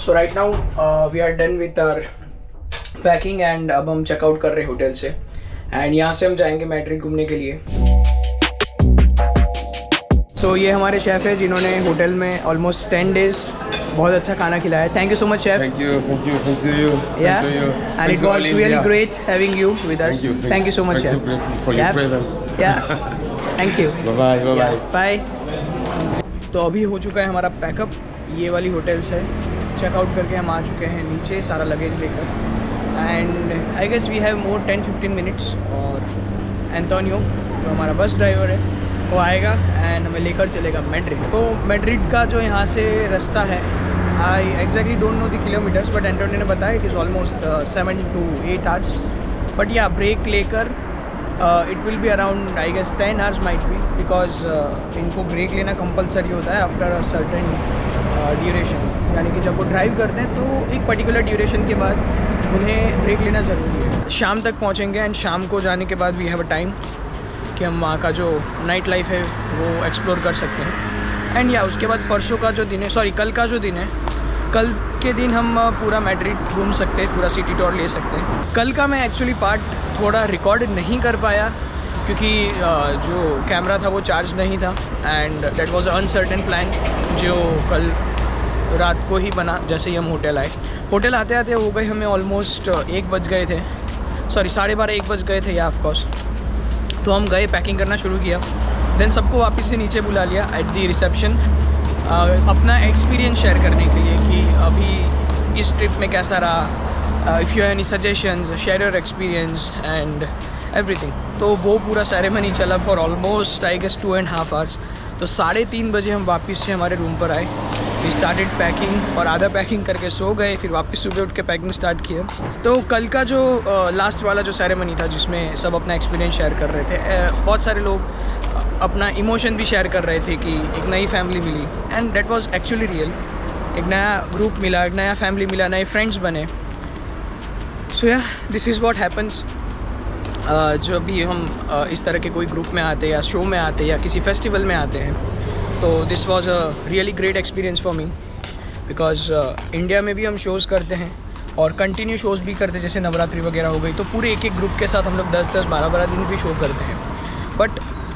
So right now we are done with our packing and अब हम checkout कर रहे हैं होटल से एंड यहाँ से हम जाएंगे मैड्रिड घूमने के लिए। सो ये हमारे शेफ़ है जिन्होंने होटल में ऑलमोस्ट 10 days बहुत अच्छा खाना खिलाया। Thank you so much chef. Thank you you. Yeah, and it was really great having you with us. Thank you so much chef for your presence. Yeah, thank you. Bye. तो अभी हो चुका है हमारा पैकअप। ये वाली hotel से checkout करके हम आ चुके हैं नीचे सारा लगेज लेकर and I guess we have more 10-15 minutes और एंटोनियो जो हमारा बस ड्राइवर है वो आएगा एंड हमें लेकर चलेगा मैड्रिड। तो मैड्रिड का जो यहाँ से रास्ता है I exactly don't know the kilometers but Antonio ने बताया it is almost 7 to 8 hours but yeah break लेकर it will be around I guess 10 hours might be because इनको ब्रेक लेना कंपलसरी होता है आफ्टर अ सर्टेन ड्यूरेशन, यानी कि जब वो ड्राइव करते हैं तो एक पर्टिकुलर ड्यूरेशन के बाद उन्हें ब्रेक लेना ज़रूरी है। शाम तक पहुँचेंगे एंड शाम को जाने के बाद वी हैव अ टाइम कि हम वहाँ का जो नाइट लाइफ है वो एक्सप्लोर कर सकते हैं एंड या उसके बाद परसों का जो दिन है कल का जो दिन है कल के दिन हम पूरा मैड्रिड घूम सकते हैं, पूरा सिटी टूर ले सकते हैं। कल का मैं एक्चुअली पार्ट थोड़ा रिकॉर्ड नहीं कर पाया क्योंकि जो कैमरा था वो चार्ज नहीं था and that was a uncertain plan जो कल रात को ही बना। जैसे ही हम होटल आते आते हो गए हमें ऑलमोस्ट 1 बज गए थे, 12:30-1 बज गए थे या ऑफकोर्स। तो हम गए, पैकिंग करना शुरू किया, देन सबको वापस से नीचे बुला लिया एट दी रिसेप्शन अपना एक्सपीरियंस शेयर करने के लिए कि अभी इस ट्रिप में कैसा रहा, if you have any suggestions share your experience and everything. तो वो पूरा सेरेमनी चला for almost I guess 2.5 hours। तो 3:30 बजे हम वापस से हमारे रूम पर आए, वी स्टार्टेड पैकिंग और आधा पैकिंग करके सो गए, फिर वापस सुबह उठ के पैकिंग स्टार्ट किया। तो कल का जो लास्ट वाला जो सेरेमनी था जिसमें सब अपना एक्सपीरियंस शेयर कर रहे थे, बहुत सारे लोग अपना इमोशन भी शेयर कर रहे थे कि एक नई फैमिली मिली and that was actually real. एक नया ग्रुप मिला, एक नया फैमिली मिला, नए फ्रेंड्स बने। सो या दिस इज़ व्हाट हैपन्स जो भी हम इस तरह के कोई ग्रुप में आते या शो में आते या किसी फेस्टिवल में आते हैं। तो this was a really great experience for me because India में भी हम शोज़ करते हैं और कंटिन्यू शोज़ भी करते हैं, जैसे नवरात्रि वगैरह हो गई तो पूरे एक ग्रुप के साथ हम लोग 10-10, 12-12 दिन भी शो करते हैं। बट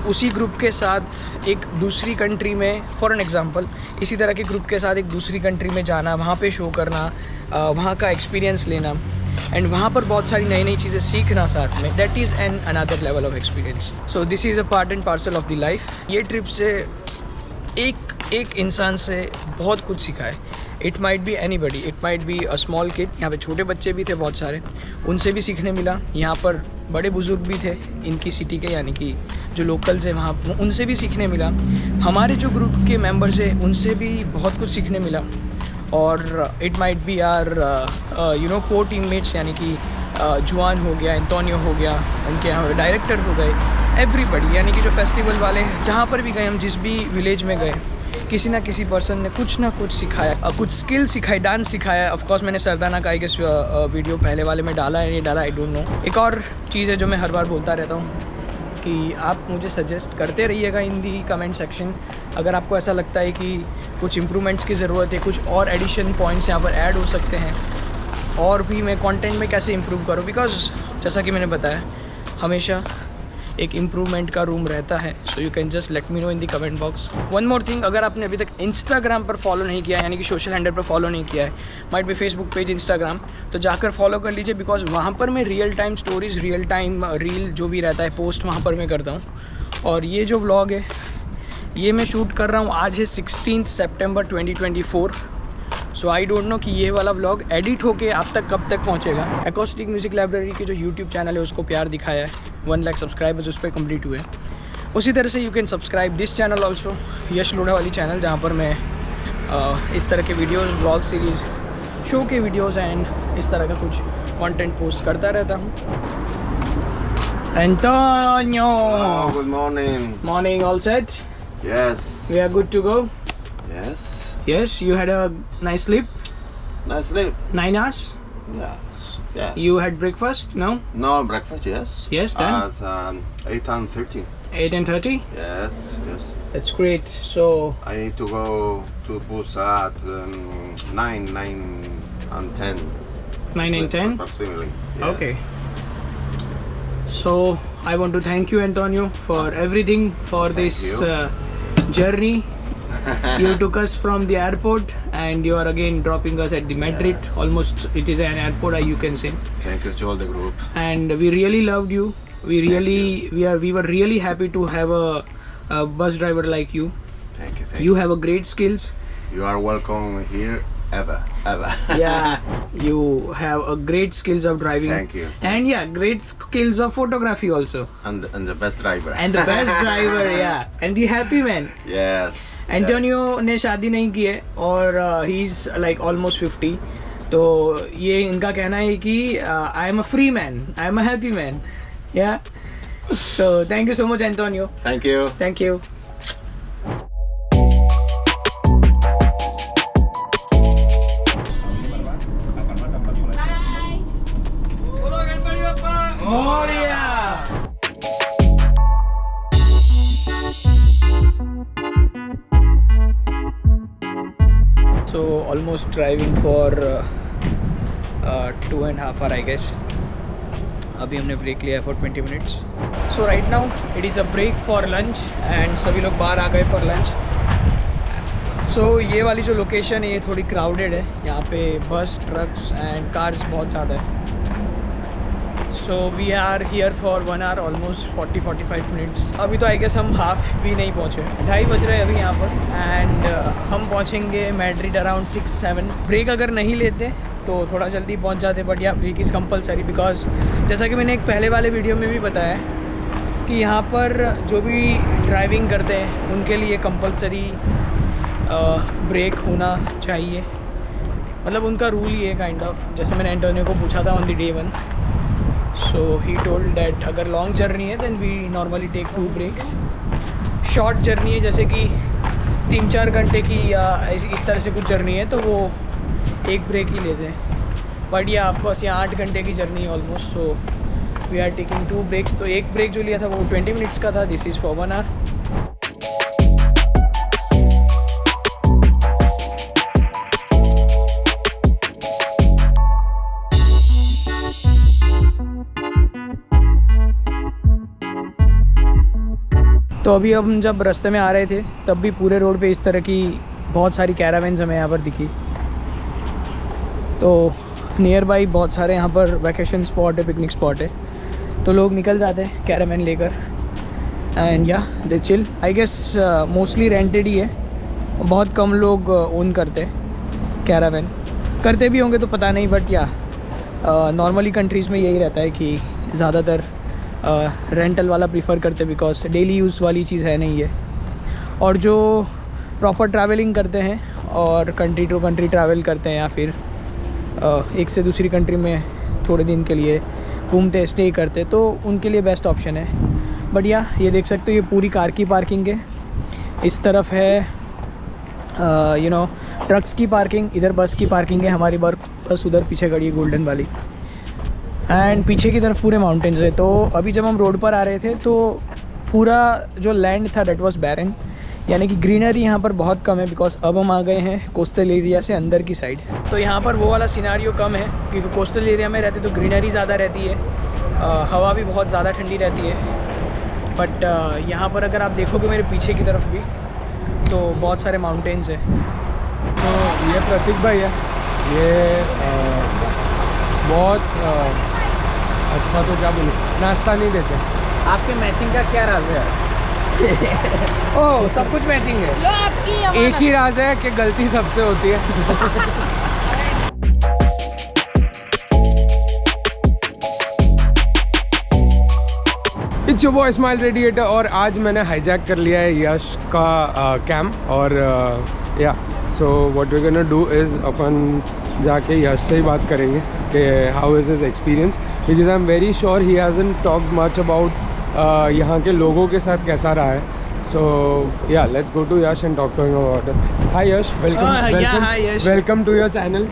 उसी ग्रुप के साथ एक दूसरी कंट्री में फॉर एन एग्ज़ाम्पल इसी तरह के ग्रुप के साथ एक दूसरी कंट्री में जाना, वहाँ पे शो करना, वहाँ का एक्सपीरियंस लेना एंड वहाँ पर बहुत सारी नई चीज़ें सीखना साथ में, that is an another level of experience. So this is a part and parcel of the life. ये ट्रिप से एक इंसान से बहुत कुछ सीखा है। It might be anybody, it might be a small kid. यहाँ पे छोटे बच्चे भी थे बहुत सारे, उनसे भी सीखने मिला। यहाँ पर बड़े बुजुर्ग भी थे इनकी सिटी के, यानी कि जो लोकल्स हैं वहाँ, उनसे भी सीखने मिला। हमारे जो ग्रुप के मेंबर्स हैं उनसे भी बहुत कुछ सीखने मिला। और इट माइट बी आर को टीममेट्स, यानी कि जुआन हो गया, एंटोनियो हो गया, उनके यहाँ डायरेक्टर हो गए, एवरीबडी, यानी कि जो फेस्टिवल वाले हैं, जहाँ पर भी गए हम, जिस भी विलेज में गए, किसी ना किसी पर्सन ने कुछ ना कुछ सिखाया, कुछ स्किल सिखाई, डांस सिखाया। ऑफ कोर्स मैंने सरदाना का आई गेस वीडियो पहले वाले में डाला है, नहीं डाला, आई डोंट नो। एक और चीज़ है जो मैं हर बार बोलता रहता हूँ कि आप मुझे सजेस्ट करते रहिएगा इन दी कमेंट सेक्शन। अगर आपको ऐसा लगता है कि कुछ इम्प्रूवमेंट्स की ज़रूरत है, कुछ और एडिशन पॉइंट्स यहाँ पर ऐड हो सकते हैं और भी मैं कंटेंट में कैसे इम्प्रूव करूँ, बिकॉज जैसा कि मैंने बताया हमेशा एक इम्प्रूवमेंट का रूम रहता है। So you can just let me know in the comment box. One more thing, अगर आपने अभी तक इंस्टाग्राम पर फॉलो नहीं किया है, यानी कि सोशल हैंडल पर फॉलो नहीं किया है, might B Facebook page, Instagram, तो जाकर फॉलो कर लीजिए बिकॉज वहाँ पर मैं real time stories, real time reel जो भी रहता है पोस्ट वहाँ पर मैं करता हूँ। और ये जो व्लॉग है ये मैं शूट कर रहा हूँ, आज है 16 September 2024। So I don't no कि ये वाला व्लॉग एडिट होके आप तक कब तक पहुँचेगा। एकॉस्टिक म्यूज़िक लाइब्रेरी के जो यूट्यूब चैनल है उसको प्यार दिखाया है, 1 लाख सब्सक्राइबर्स उस पर कम्प्लीट हुए। उसी तरह से you can subscribe this channel also, Yash Lodha वाली चैनल, जहाँ पर मैं इस तरह के वीडियोज़, व्लॉग सीरीज़, शो के वीडियोज़ एंड इस तरह का कुछ कंटेंट पोस्ट करता रहता हूँ। Antonio! Oh, good morning. Morning, all set? Yes. We are good to go? Yes. Yes, you had a nice sleep? Nice sleep. 9 hours? Yes. Yes. You had breakfast? No? No breakfast. Yes. Yes, then? At 8:30. 8:30. Yes, yes. That's great. So I need to go to Busa at 9 and 10. 9 and 10. Approximately. Yes. Okay. So I want to thank you, Antonio, for everything, for this you. journey. You took us from the airport and you are again dropping us at the Madrid. Yes. Almost it is an airport, you can say. Thank you to all the group. And we really loved you. We were really happy to have a bus driver like you. Thank you. Thank You have a great skills. You are welcome here ever. Yeah, you have a great skills of driving. Thank you. And yeah, great skills of photography also. And the best driver. And the best driver, yeah. And the happy man. Yes. Antonio ने शादी नहीं की है और he is like almost 50. तो ये इनका कहना है कि I am a free man, I am a happy man. Yeah so thank you so much Antonio. Thank you. Thank you. So almost driving for 2.5 hours I guess. अभी हमने break लिया है for 20 minutes. So right now it is a break for lunch and सभी लोग बाहर आ गए for lunch. So ये वाली जो लोकेशन है ये थोड़ी crowded है. यहाँ पे बस, ट्रक्स एंड कार्स बहुत ज़्यादा है. So we are here for 1 hour, almost 40-45 minutes. अभी तो आई गेस हम हाफ भी नहीं पहुँचे. 2:30 बज रहे हैं अभी यहाँ पर एंड हम पहुँचेंगे मैड्रिड अराउंड 6-7. ब्रेक अगर नहीं लेते तो थोड़ा जल्दी पहुँच जाते, but yeah break is compulsory because जैसा कि मैंने एक पहले वाले वीडियो में भी बताया कि यहाँ पर जो भी ड्राइविंग करते हैं उनके लिए कंपलसरी ब्रेक होना चाहिए. मतलब उनका रूल ही है काइंड ऑफ. जैसे मैंने एंटोनियो को पूछा था on the day 1. So he told that अगर लॉन्ग जर्नी है then we normally take 2 breaks. Short journey है जैसे कि 3-4 घंटे की या इस तरह से कुछ जर्नी है तो वो एक ब्रेक ही लेते हैं. बट ये आपको यहाँ 8 घंटे की जर्नी है almost. So we are taking 2 breaks. तो एक ब्रेक जो लिया था वो 20 मिनट्स का था. This is for 1 hour. तो अभी हम जब रास्ते में आ रहे थे तब भी पूरे रोड पे इस तरह की बहुत सारी कैरावेन्स हमें यहाँ पर दिखी. तो नियर बाई बहुत सारे यहाँ पर वैकेशन स्पॉट है, पिकनिक स्पॉट है. तो लोग निकल जाते हैं कैरावेन लेकर and yeah they chill. I guess mostly rented ही है. बहुत कम लोग ओन करते हैं कैरावेन. करते भी होंगे तो पता नहीं, बट या नॉर्मली कंट्रीज़ में यही रहता है कि ज़्यादातर रेंटल वाला प्रीफर करते बिकॉज डेली यूज़ वाली चीज़ है नहीं है. और जो प्रॉपर ट्रैवलिंग करते हैं और कंट्री टू कंट्री ट्रैवल करते हैं या फिर एक से दूसरी कंट्री में थोड़े दिन के लिए घूमते स्टे करते, तो उनके लिए बेस्ट ऑप्शन है. बट या ये देख सकते हो ये पूरी कार की पार्किंग है. इस तरफ है यू नो ट्रक्स की पार्किंग, इधर बस की पार्किंग है. हमारी बस उधर पीछे खड़ी है गोल्डन वाली एंड पीछे की तरफ पूरे माउंटेन्स है. तो अभी जब हम रोड पर आ रहे थे तो पूरा जो लैंड था डेट वाज बैरन, यानी कि ग्रीनरी यहाँ पर बहुत कम है बिकॉज अब हम आ गए हैं कोस्टल एरिया से अंदर की साइड. तो यहाँ पर वो वाला सिनारियो कम है क्योंकि कोस्टल एरिया में रहते तो ग्रीनरी ज़्यादा रहती है, हवा भी बहुत ज़्यादा ठंडी रहती है. बट यहाँ पर अगर आप देखोगे मेरे पीछे की तरफ भी तो बहुत सारे माउंटेन्स हैं. तो ये प्रतीक भाई है, ये बहुत अच्छा, तो क्या बोलूँ, नाश्ता नहीं देते. आपके मैचिंग का क्या राज है? ओह सब कुछ मैचिंग है. लो आपकी एक ही राज है कि गलती सबसे होती है. It's your boy smile radiator. और आज मैंने हाईजैक कर लिया है यश का कैम्प. और yeah so what we gonna do is अपन जाके यश से ही बात करेंगे कि how is his experience, because I am very sure he hasn't talked much about यहाँ के लोगों के साथ कैसा रहा है. So yeah let's go to Yash and talk to him about it. Hi Yash, welcome to your channel,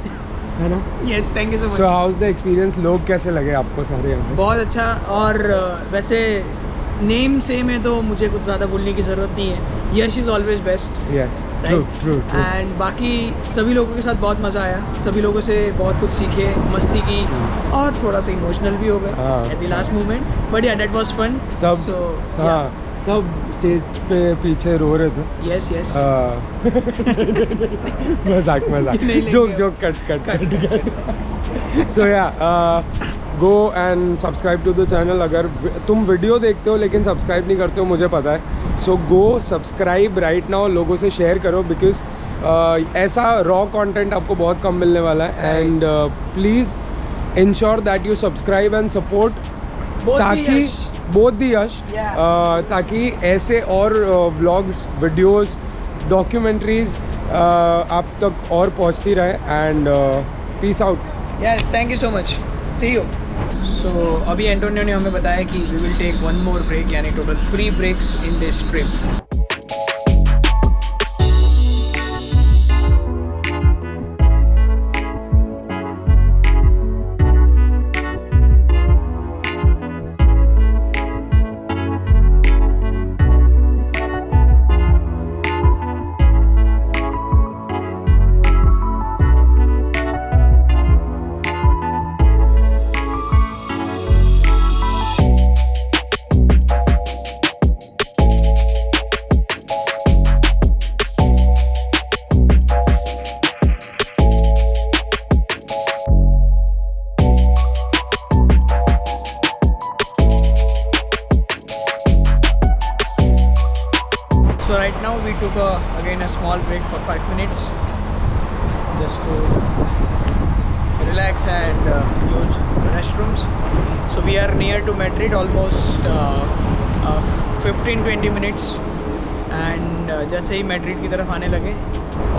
है ना? Yes, thank you so much. So how is the experience? लोग कैसे लगे आपको सारे यहाँ पे? बहुत अच्छा. और वैसे नेम सेम है तो मुझे कुछ ज़्यादा बोलने की ज़रूरत नहीं है. Yash is always best. Yes, true, true, true. And बाकी सभी लोगों के साथ बहुत मज़ा आया. सभी लोगों से बहुत कुछ सीखे, मस्ती की और थोड़ा सा इमोशनल भी हो गए हाँ. At the last moment. But या दैट वाज फन. सब हाँ सब स्टेज पे पीछे रो रहे थे. Yes yes. मजाक मजाक नहीं लेंगे जोक अब. Joke cut. So yeah go and subscribe to the channel. अगर तुम वीडियो देखते हो लेकिन सब्सक्राइब नहीं करते हो मुझे पता है. सो गो सब्सक्राइब राइट नाउ. लोगों से शेयर करो बिकॉज ऐसा रॉ कंटेंट आपको बहुत कम मिलने वाला है. And please ensure that you subscribe and support ताकि बोथ दी यश ताकि ऐसे और व्लॉग्स वीडियोस डॉक्यूमेंट्रीज आप तक और पहुंचती रहे. And peace out. Yes thank you so much. See you. So अभी एंटोनियो ने हमें बताया कि we will take one more break यानी total 3 breaks in this trip. So right now we took again a small break for 5 minutes just to relax and use restrooms. So we are near to Madrid, almost 15-20 minutes. And जैसे ही Madrid की तरफ आने लगे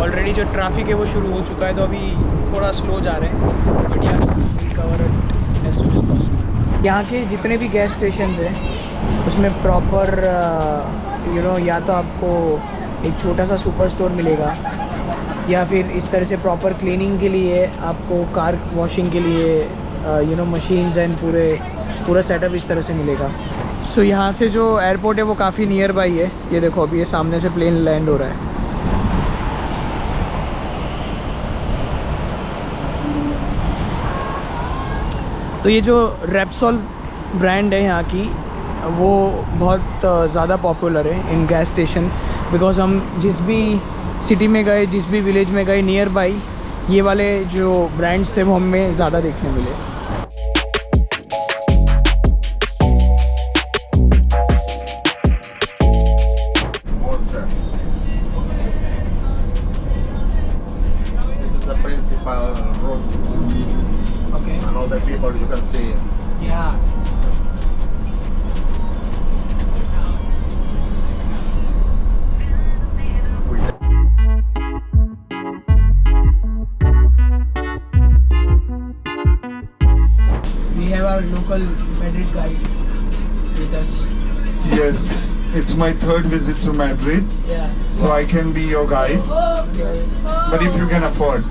already जो traffic है वो शुरू हो चुका है. तो अभी थोड़ा स्लो जा रहे हैं. But yeah will cover it as soon as possible. यहाँ के जितने भी गैस स्टेशन हैं उसमें प्रॉपर या तो आपको एक छोटा सा सुपर स्टोर मिलेगा या फिर इस तरह से प्रॉपर क्लीनिंग के लिए आपको कार वॉशिंग के लिए मशीन्स एंड पूरा सेटअप इस तरह से मिलेगा. सो यहाँ से जो एयरपोर्ट है वो काफ़ी नियर बाई है. ये देखो अभी ये सामने से प्लेन लैंड हो रहा है. तो ये जो रेप्सोल ब्रांड है यहाँ की वो बहुत ज़्यादा पॉपुलर है इन गैस स्टेशन. बिकॉज हम जिस भी सिटी में गए, जिस भी विलेज में गए नियर बाई, ये वाले जो ब्रांड्स थे वो हमें ज़्यादा देखने मिले. This is the principal road. Okay. And all the people you can see. Yeah. We have our local Madrid guide with us. Yes, it's my third visit to Madrid, Yeah. so I can be your guide. But if you can afford.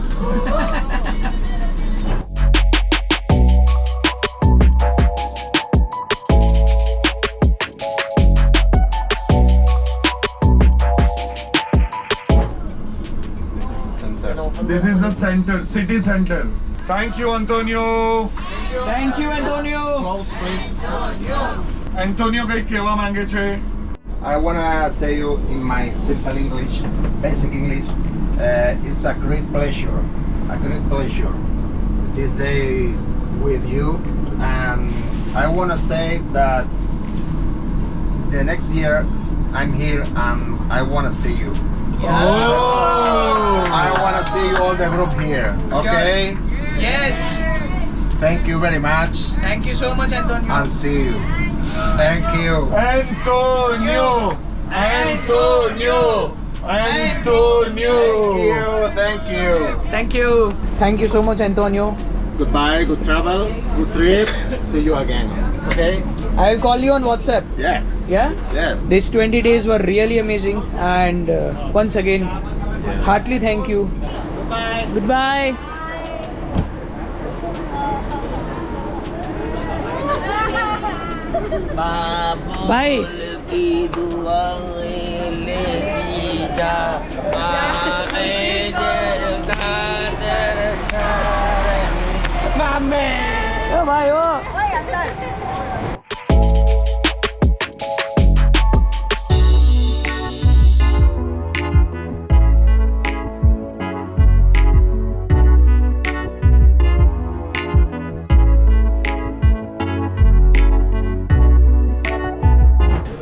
This is the center, city center. Thank you, Antonio. Thank you, Antonio. Close, please. Antonio કઈ કહેવા માંગે છે? I want to say you in my simple English, basic English, it's a great pleasure these days with you, and I want to say that the next year I'm here and I want to see you. I want to see you all the group here, okay? Yes. Thank you very much Thank you so much, Antonio. and see you. Thank you. Antonio! Antonio! Antonio! Thank you. Thank you. Thank you so much, Antonio. Goodbye, good travel, good trip. See you again. Okay? I will call you on WhatsApp. Yes. Yeah? Yes. These 20 days were really amazing, and once again, heartily thank you. Goodbye. Goodbye. भाई की दुआएं लेती जा ओ भाई ओ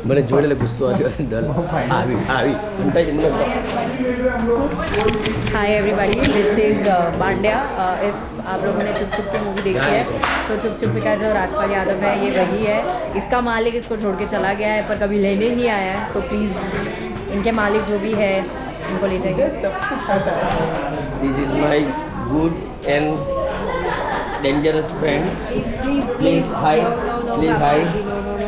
मैंने जोड़े लग गुस्सा आवी hi everybody, this is Bandya. If आप लोगों ने चुप चुप की मूवी देखी है तो चुप चुप का जो राजपाल यादव है ये वही है। इसका मालिक इसको छोड़ के चला गया है पर कभी लेने नहीं आया है, तो प्लीज़ इनके मालिक जो भी है उनको ले जाइए। This is my good and dangerous friend. Please high.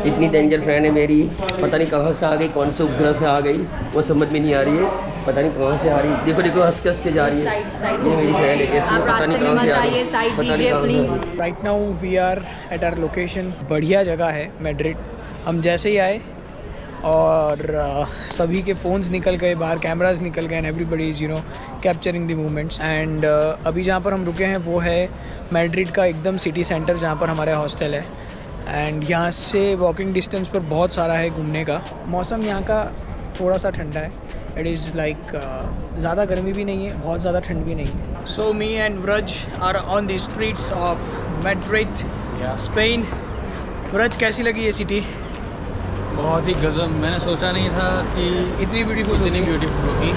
इतनी डेंजर फ्रेंड है मेरी, पता नहीं कहाँ से आ गई, कौन से उपग्रह से आ गई वो समझ में नहीं आ रही है, पता नहीं कहाँ से आ रही है। देखो देखो हंस के जा रही है। ये मेरी फ्रेंड है, कैसी है पता नहीं कहाँ से आ रही है, पता नहीं कहाँ से आ रही है। Right now we are at our location. बढ़िया जगह है मैड्रिड। हम जैसे ही आए और सभी के फ़ोन्स निकल गए बाहर, कैमराज निकल गए and everybody is capturing the movements. And अभी जहाँ पर हम रुके हैं वो है मैड्रिड का एकदम सिटी सेंटर जहाँ पर हमारे हॉस्टल है। एंड यहाँ से वॉकिंग डिस्टेंस पर बहुत सारा है घूमने का। मौसम यहाँ का थोड़ा सा ठंडा है। इट इज़ लाइक ज़्यादा गर्मी भी नहीं है, बहुत ज़्यादा ठंड भी नहीं है। So me and Vraj are on the streets of Madrid, Spain. Vraj कैसी लगी ये सिटी? बहुत ही गजब। मैंने सोचा नहीं था कि इतनी ब्यूटीफुल होगी।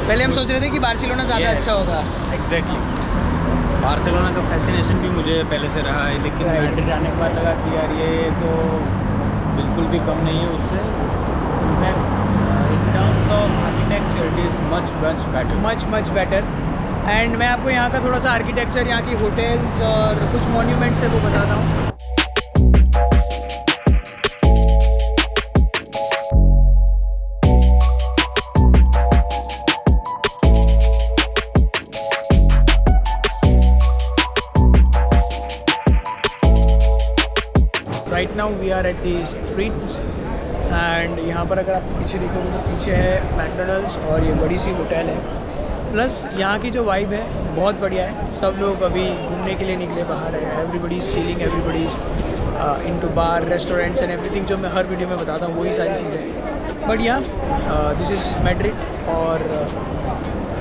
पहले हम सोच रहे थे कि बार्सिलोना ज़्यादा अच्छा होगा। एग्जैक्टली। बार्सिलोना का फैसिनेशन भी मुझे पहले से रहा है, लेकिन मैड्रिड आने के बाद लगा कि यार ये तो बिल्कुल भी कम नहीं है उससे। In fact in terms of architecture it is much better. And मैं आपको यहाँ का थोड़ा सा आर्किटेक्चर, यहाँ की होटल्स और कुछ मॉन्यूमेंट्स है वो बताता हूँ। Right now we are at the streets and यहाँ पर अगर आप पीछे देखोगे तो पीछे है मैकडॉनल्ड्स और ये बड़ी सी होटल है। प्लस यहाँ की जो वाइब है बहुत बढ़िया है। सब लोग अभी घूमने के लिए निकले बाहर है। Everybody is chilling, everybody is into bar, restaurants and everything, जो मैं हर वीडियो में बताता हूँ वही सारी चीज़ें। बट यहाँ दिस इज़ मैड्रिड और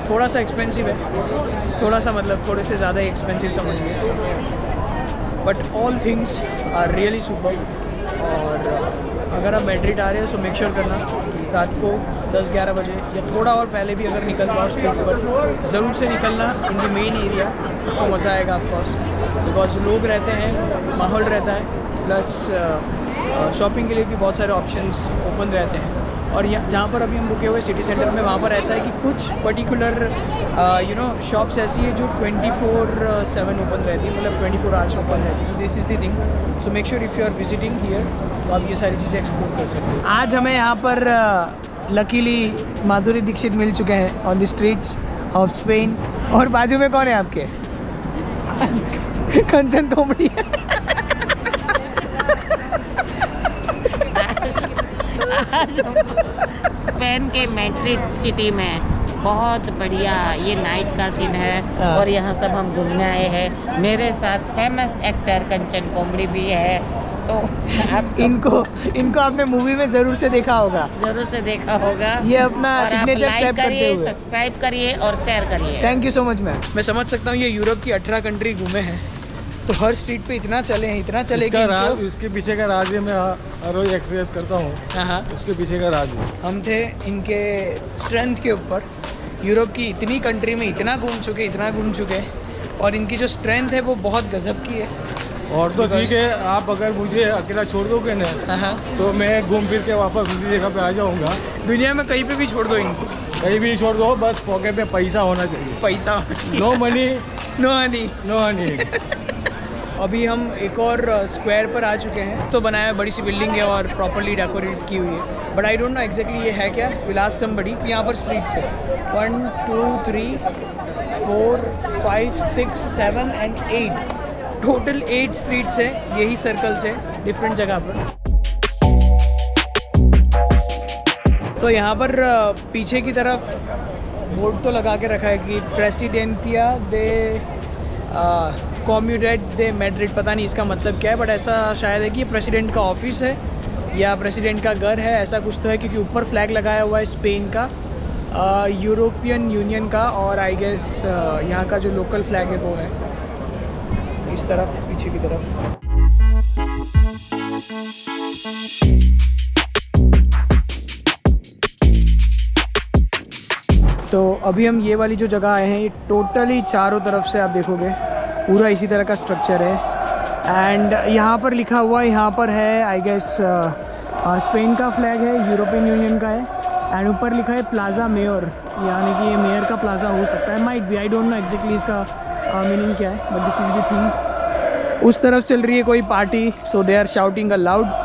थोड़ा सा एक्सपेंसिव है, थोड़ा सा मतलब थोड़े से ज़्यादा ही एक्सपेंसिव समझिए। But all things are really super. और अगर आप मैड्रिड आ रहे हो तो मेक श्योर करना रात को 10-11 बजे या थोड़ा और पहले भी अगर निकल पाओ स्ट्रीट पर, ज़रूर से निकलना इन द मेन एरिया। तो मज़ा आएगा ऑफकोर्स, बिकॉज लोग रहते हैं, माहौल रहता है, प्लस शॉपिंग के लिए भी बहुत सारे ऑप्शंस ओपन रहते हैं। और यहाँ जहाँ पर अभी हम रुके हुए सिटी सेंटर में, वहाँ पर ऐसा है कि कुछ पर्टिकुलर शॉप्स ऐसी है जो 24/7 ओपन रहती है, मतलब 24 आवर्स ओपन रहती है। So this is the thing. So make sure if you are visiting here तो आप ये सारी चीज़ें एक्सप्लोर कर सकते हैं। आज हमें यहाँ पर लकीली माधुरी दीक्षित मिल चुके हैं on the streets of Spain. और बाजू में कौन है आपके? कंचन कोमड़ी। आज स्पेन के मैड्रिड सिटी में बहुत बढ़िया ये नाइट का सीन है और यहाँ सब हम घूमने आए हैं। मेरे साथ फेमस एक्टर कंचन कोमड़ी भी है, तो आप इनको आपने मूवी में ज़रूर से देखा होगा। जरूर से देखा होगा। ये अपना सिग्नेचर स्टेप करते हुए सब्सक्राइब करिए और शेयर करिए। Thank you so much ma'am. मैं समझ सकता हूँ ये यूरोप की 18 कंट्री घूमे हैं तो हर स्ट्रीट पे इतना चले हैं, इतना चले कि उसके पीछे का राज है। मैं हर रोज एक्सरसाइज करता हूँ। हाँ, उसके पीछे का राज है। हम थे इनके स्ट्रेंथ के ऊपर। यूरोप की इतनी कंट्री में इतना घूम चुके और इनकी जो स्ट्रेंथ है वो बहुत गजब की है। और तो ठीक है, आप अगर मुझे अकेला छोड़ दोगे ना तो मैं घूम फिर के वापस उसी जगह पे आ जाऊँगा। दुनिया में कहीं पे भी छोड़ दो इनको, कहीं भी छोड़ दो, बस पॉकेट में पैसा होना चाहिए। पैसा होना चाहिए। No money no honey. No honey. अभी हम एक और स्क्वायर पर आ चुके हैं। तो बनाया बड़ी सी बिल्डिंग है और प्रॉपरली डेकोरेट की हुई है, but I don't know exactly ये है क्या। विलास समबड़ी। यहाँ पर स्ट्रीट्स है 1 2 3 4 5 6 7 एंड 8, टोटल 8 स्ट्रीट्स है, यही सर्कल्स है डिफरेंट जगह पर। तो यहाँ पर पीछे की तरफ बोर्ड तो लगा के रखा है कि प्रेसिडेंटिया दे कम्यूनिडेड दे मैड्रिड, पता नहीं इसका मतलब क्या है, बट ऐसा शायद है कि ये प्रेसिडेंट का ऑफिस है या प्रेसिडेंट का घर है, ऐसा कुछ तो है, क्योंकि ऊपर फ्लैग लगाया हुआ है स्पेन का, यूरोपियन यूनियन का, और आई गेस यहाँ का जो लोकल फ्लैग है वो है इस तरफ पीछे की तरफ। तो अभी हम ये वाली जो जगह आए हैं, ये टोटली चारों तरफ से आप देखोगे पूरा इसी तरह का स्ट्रक्चर है। एंड यहाँ पर लिखा हुआ है, यहाँ पर है आई गेस स्पेन का फ्लैग है, यूरोपियन यूनियन का है, एंड ऊपर लिखा है प्लाजा मेयर, यानी कि ये मेयर का प्लाजा हो सकता है, might be, I don't know exactly इसका मीनिंग क्या है, but this is the thing. उस तरफ चल रही है कोई party, so they are shouting aloud.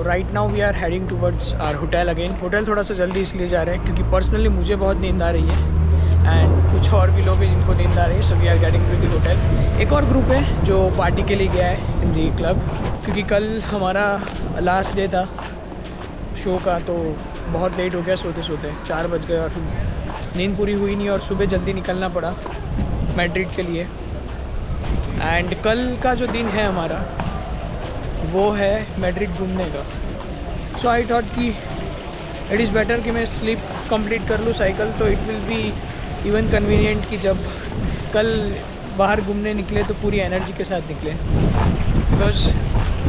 Right now we are heading towards our hotel again. Hotel थोड़ा सा जल्दी इसलिए जा रहे हैं क्योंकि पर्सनली मुझे बहुत नींद आ रही है एंड कुछ और भी लोग हैं जिनको नींद आ रही है, so we are getting to the hotel. एक और ग्रुप है जो पार्टी के लिए गया है इन दी क्लब, क्योंकि कल हमारा लास्ट डे था शो का, तो बहुत लेट हो गया सोते सोते, 4 बज गए और फिर नींद पूरी हुई नहीं और सुबह जल्दी निकलना पड़ा मैड्रिड के लिए। एंड कल का जो दिन है हमारा वो है मैड्रिड घूमने का। सो आई थॉट कि इट इज़ बेटर कि मैं स्लीप कंप्लीट कर लूँ साइकिल, तो it will be even convenient कि जब कल बाहर घूमने निकले तो पूरी एनर्जी के साथ निकले, बिकॉज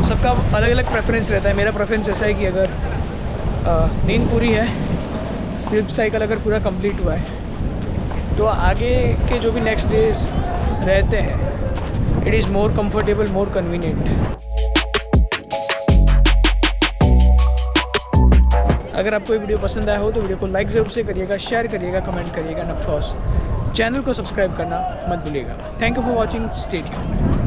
सबका अलग अलग प्रेफरेंस रहता है। मेरा प्रेफरेंस ऐसा है कि अगर नींद पूरी है, स्लीप साइकिल अगर पूरा कंप्लीट हुआ है, तो आगे के जो भी नेक्स्ट डेज रहते हैं it is more comfortable, more convenient. अगर आपको ये वीडियो पसंद आया हो तो वीडियो को लाइक ज़रूर से करिएगा, शेयर करिएगा, कमेंट करिएगा, एंड ऑफ कोर्स चैनल को सब्सक्राइब करना मत भूलिएगा। Thank you for watching, stay tuned.